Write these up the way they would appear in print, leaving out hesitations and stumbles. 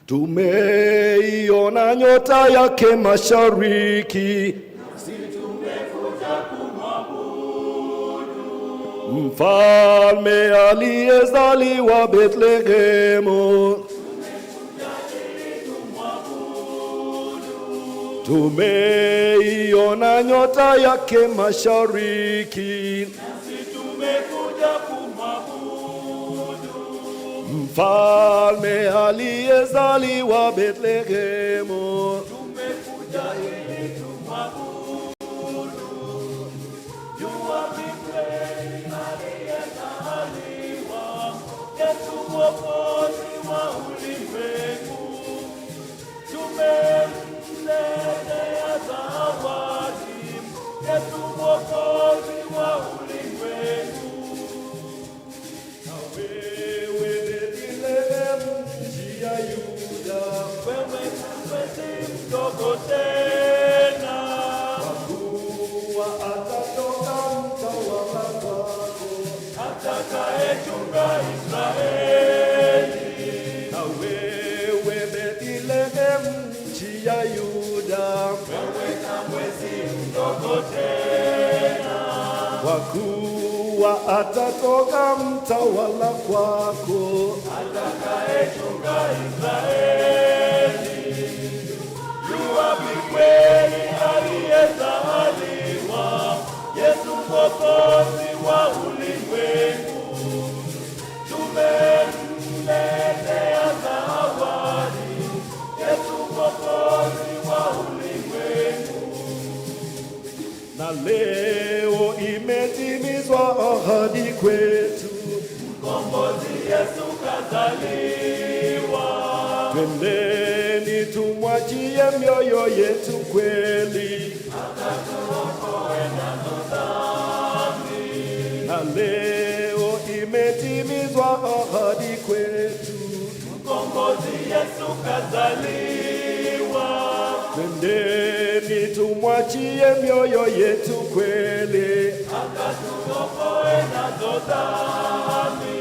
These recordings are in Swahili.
Tumeiona nyota yake mashariki, nasi tumekuja kumwabudu. Mfalme aliyezaliwa Bethlehemu. Tumekuja ili tumwabudu. Tumeiona nyota yake mashariki, Nasi tumekuja kumwabudu. Mfalme aliyezaliwa Bethlehemu. Tumekuja ili tumwabudu. Yu wapi kweli aliyezaliwa, Yesu Mwokozi wa ulimwengu. Tumemletea zawadi, Yesu Mwokozi wa ulimwengu. Na wewe Bethlehemu, nchi ya Yuda, Wewe si mdogo tena, kwa kuwa atatoka mtawala wako. atakayechunga Israeli. Na wewe Bethlehemu, nchi ya Yuda, Wewe kamwe si mdogo tena, kwa kuwa atatoka mtawala kwako. atakayechunga Israeli. Yu wapi kweli aliyezaliwa, Yesu Mwokozi wa ulimwengu. Tumemletea zawadi, Yesu Mwokozi wa ulimwengu. Na leo imetimizwa ahadi kwetu, Mkombozi Yesu kazaliwa. twendeni tumwachie mioyo yetu kweli. Akatuokoe nazo dhambi. Na leo imetimizwa ahadi kwetu, Mkombozi Yesu kazaliwa. twendeni tumwachie mioyo yetu kweli. Akatuokoe nazo dhambi.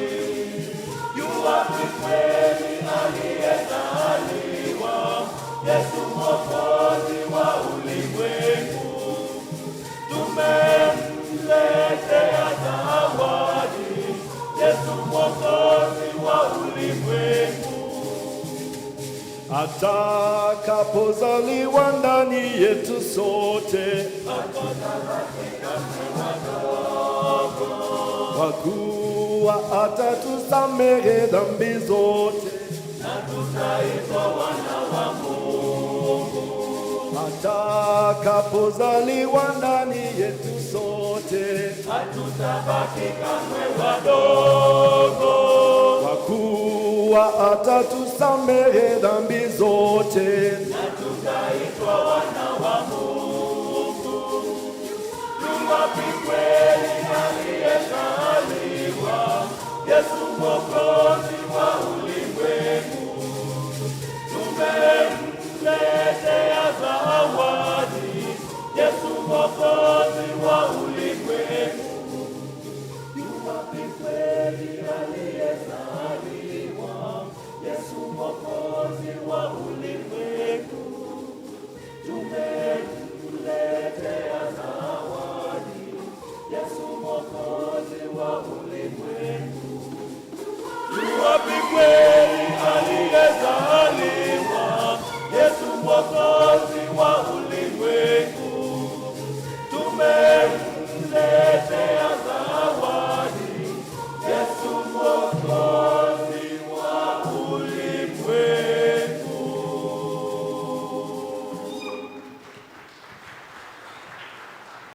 Yu wapi kweli aliyezaliwa, Yesu Mwokozi wa ulimwengu. Tumemletea zawadi, Yesu Mwokozi wa ulimwengu. Atakapozaliwa ndani yetu sote, kwa kuwa atatusamehe dhambi zote, Na tutaitwa wana wa Mungu. atakapozaliwa ndani yetu sote, Hatutabaki kamwe wadogo. kwa kuwa atatusamehe dhambi zote. Na tutaitwa wana wa Mungu. Yu wapi kweli aliyezaliwa, Yesu Mwokozi